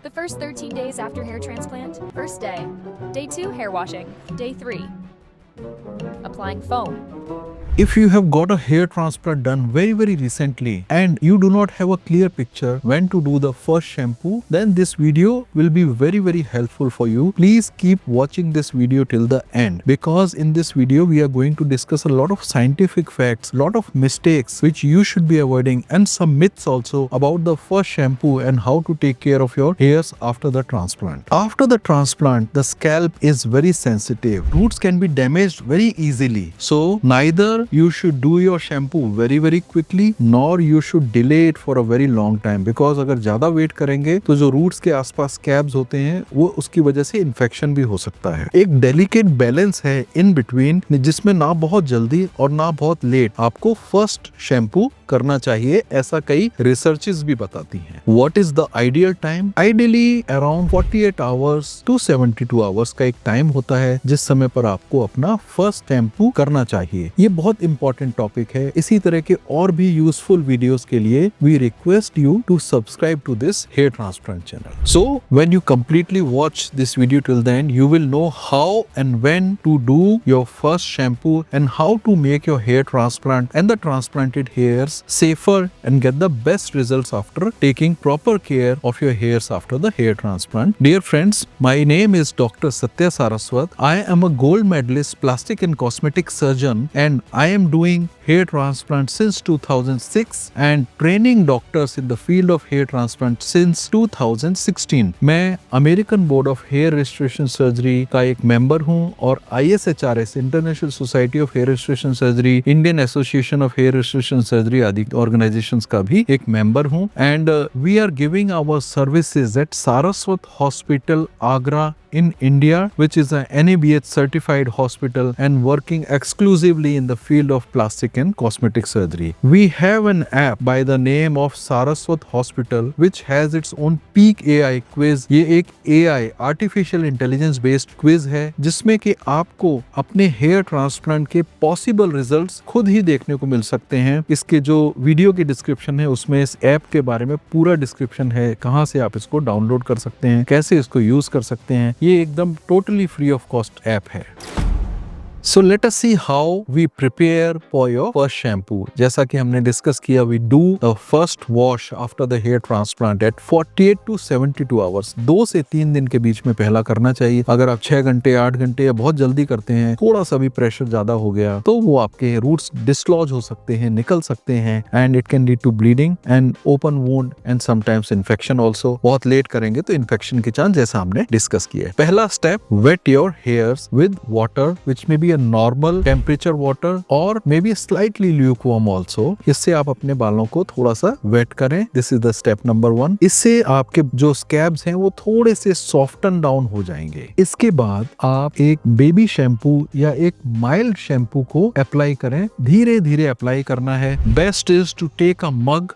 The first 13 days after hair transplant. First day. Day 2, hair washing. Day 3, applying foam. If you have got a hair transplant done very recently and you do not have a clear picture when to do the first shampoo, then this video will be very helpful for you. Please keep watching this video till the end, because in this video we are going to discuss a lot of scientific facts, lot of mistakes which you should be avoiding, and some myths also about the first shampoo and how to take care of your hairs after the transplant. After the transplant, the scalp is very sensitive. Roots can be damaged very easily. So neither you should do your shampoo very quickly nor you should delay it for a very long time, because अगर ज्यादा wait करेंगे तो जो roots के आसपास scabs होते हैं वो उसकी वजह से इन्फेक्शन भी हो सकता है। एक डेलिकेट बैलेंस है इन बिटवीन, जिसमें ना बहुत जल्दी और ना बहुत लेट आपको फर्स्ट शैम्पू करना चाहिए, ऐसा कई रिसर्चेस भी बताती हैं। What is the ideal time? Ideally around 48 hours to 72 hours का एक टाइम होता है जिस समय पर आपको अपना फर्स्ट शैम्पू करना चाहिए। ये बहुत इंपॉर्टेंट टॉपिक है। इसी तरह के और भी यूजफुल वीडियोस के लिए we request you to subscribe to this hair transplant channel. So when you completely watch this video till the end, you will know how and when to do your first shampoo and how to make your hair transplant and the transplanted hairs safer and get the best results after taking proper care of your hairs after the hair transplant. Dear friends, my name is Dr. Satya Saraswat. I am a gold medalist plastic and cosmetic surgeon and I am doing hair transplant since 2006 and training doctors in the field of hair transplant since 2016. मैं American board of hair restoration surgery का एक member हूं और ISHRS international society of hair restoration surgery, Indian association of hair restoration surgery आदि organisations का भी एक member हूं। And we are giving our services at Saraswat hospital Agra in India, which is a NABH certified hospital and working exclusively in the field of plastic and cosmetic surgery. We have an app by the name of Saraswat Hospital which has its own Peak AI quiz. ये एक AI artificial intelligence based quiz है जिसमें कि आपको अपने hair transplant के possible results खुद ही देखने को मिल सकते हैं। इसके जो वीडियो की डिस्क्रिप्शन है उसमें इस ऐप के बारे में पूरा डिस्क्रिप्शन है, कहाँ से आप इसको डाउनलोड कर सकते हैं, कैसे इसको यूज कर सकते हैं। ये एकदम totally free of cost app है। So let us see how we prepare for your first shampoo. जैसा कि हमने डिस्कस किया, we do a first wash after the hair transplant at 48 to 72 hours. 2 से 3 दिन के बीच में पहला करना चाहिए। अगर आप 6 घंटे 8 घंटे या बहुत जल्दी करते हैं, थोड़ा सा भी प्रेशर ज्यादा हो गया तो वो आपके रूट्स डिसलॉज हो सकते हैं, निकल सकते हैं and it can lead to bleeding and open wound and sometimes infection also. बहुत लेट करेंगे तो इन्फेक्शन के चांस, जैसा हमने डिस्कस किया है। पहला step, wet your hairs with water which may be a normal temperature water or maybe slightly lukewarm also. इससे आप अपने बालों को थोड़ा सा वेट करें। This is the step number 1. इससे आपके जो स्कैब्स हैं वो थोड़े से सॉफ्टन डाउन हो जाएंगे। इसके बाद आप एक बेबी शैम्पू या एक माइल्ड शैम्पू को अप्लाई करें। धीरे धीरे अप्लाई करना है। Best is to take a mug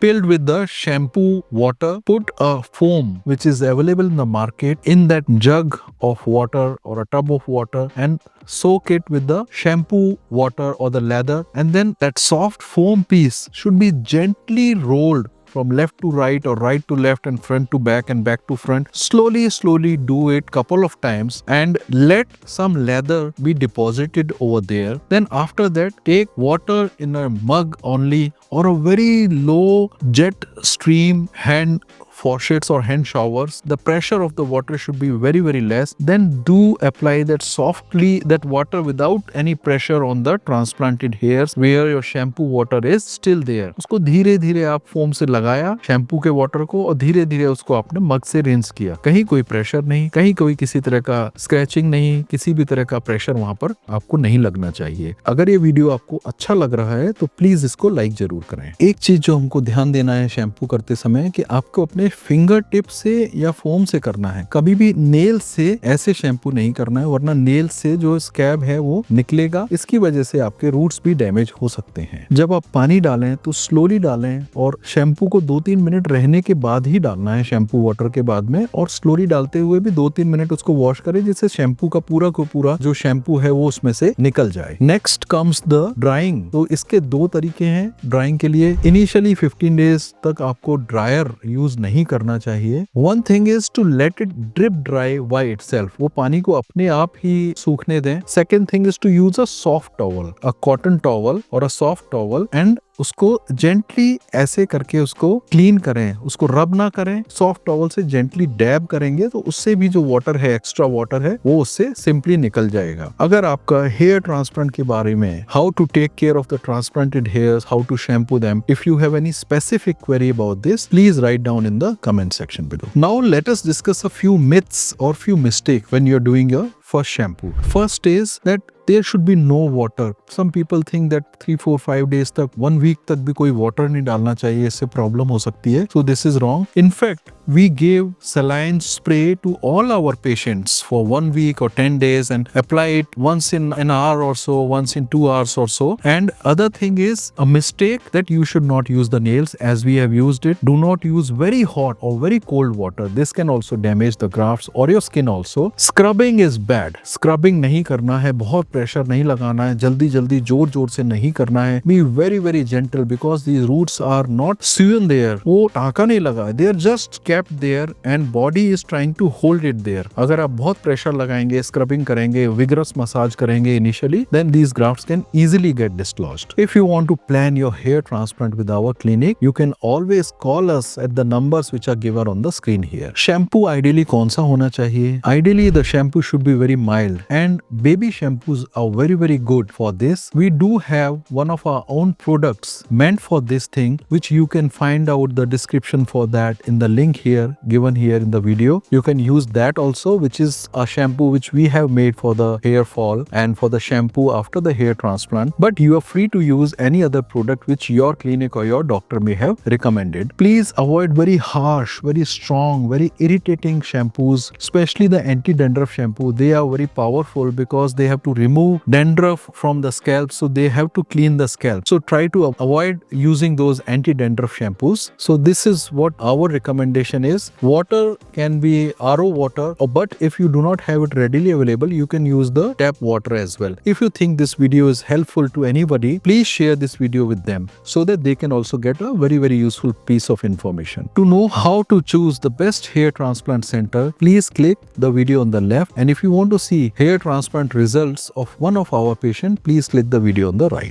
filled with the shampoo water, put a foam which is available in the market in that jug of water or a tub of water and soak it with the shampoo water or the lather, and then that soft foam piece should be gently rolled from left to right or right to left and front to back and back to front. Slowly do it couple of times and let some lather be deposited over there. Then after that, take water in a mug only or a very low jet stream hand faucets or hand showers. The pressure of the water should be very less. Then do apply that softly, that water without any pressure on the transplanted hairs where your shampoo water is still there. उसको धीरे धीरे आप foam से लगाया shampoo के water को और धीरे धीरे उसको आपने मग से रिंस किया। कहीं कोई प्रेशर नहीं, कहीं कोई किसी तरह का स्क्रैचिंग नहीं, किसी भी तरह का प्रेशर वहां पर आपको नहीं लगना चाहिए। अगर ये वीडियो आपको अच्छा लग रहा है तो प्लीज इसको लाइक जरूर करें। एक चीज जो हमको ध्यान देना है शैम्पू करते समय कि आपको अपने फिंगर टिप से या फोम से करना है, कभी भी नेल से ऐसे शैम्पू नहीं करना है, वरना नेल से जो स्कैब है वो निकलेगा। इसकी वजह से आपके रूट्स भी डैमेज हो सकते हैं। जब आप पानी डालें तो स्लोली डालें और शैम्पू को 2-3 मिनट रहने के बाद ही डालना है शैम्पू वाटर के बाद में, और स्लोली डालते हुए भी 2-3 मिनट उसको वॉश करें जिससे शैम्पू का पूरा जो शैम्पू है वो उसमें से निकल जाए। Next comes the drawing. तो इसके 2 तरीके हैं ड्राइंग के लिए। इनिशियली 15 डेज तक आपको ड्रायर यूज नहीं नहीं करना चाहिए. One thing is to let it drip dry by itself. वो पानी को अपने आप ही सूखने दें. Second thing is to use a soft towel, a cotton towel or a soft towel, and उसको जेंटली ऐसे करके उसको क्लीन करें, उसको रब ना करें. सॉफ्ट टॉवल से जेंटली डैब करेंगे तो उससे भी जो वाटर है, एक्स्ट्रा वाटर है, वो उससे सिंपली निकल जाएगा. अगर आपका हेयर ट्रांसप्लांट के बारे में, how to take care of the transplanted hairs, how to shampoo them, if you have any specific query about this, please write down in the comment section below. Now let us discuss a few myths और few mistake when you are doing your first shampoo. First is that there should be no water. Some people think that 3, 4, 5 days तक, 1 week तक भी कोई water नहीं डालना चाहिए, इससे problem हो सकती है. So this is wrong. In fact, we gave saline spray to all our patients for 1 week or 10 days and apply it once in an hour or so, once in 2 hours or so. And other thing is a mistake that you should not use the nails as we have used it. Do not use very hot or very cold water. This can also damage the grafts or your skin also. Scrubbing is bad. Scrubbing नहीं करना है, बहुत pressure नहीं लगाना है, जल्दी जल्दी जोर जोर से नहीं करना है. Be very very gentle because these roots are not sewn there. वो टाँका नहीं लगा, they are just kept there and body is trying to hold it there. अगर आप बहुत प्रेशर लगाएंगे, स्क्रबिंग करेंगे, vigorous massage करेंगे initially, then these grafts can easily get dislodged. If you want to plan your hair transplant with our clinic, you can always call us at the numbers which are given on the screen here. Shampoo ideally कौन सा होना चाहिए? Ideally the shampoo should be very mild and baby shampoos are very very good for this. We do have one of our own products meant for this thing, which you can find out the description for that in the link here given here in the video. You can use that also, which is a shampoo which we have made for the hair fall and for the shampoo after the hair transplant, but you are free to use any other product which your clinic or your doctor may have recommended. Please avoid very harsh, very strong, very irritating shampoos, especially the anti-dandruff shampoo. They are very powerful because they have to remove dandruff from the scalp, so they have to clean the scalp. So try to avoid using those anti-dandruff shampoos. So this is what our recommendation is. Water can be RO water, but if you do not have it readily available, you can use the tap water as well. If you think this video is helpful to anybody, please share this video with them so that they can also get a very very useful piece of information. To know how to choose the best hair transplant center, please click the video on the left, and if you want to see hair transplant results of one of our patients, please click the video on the right.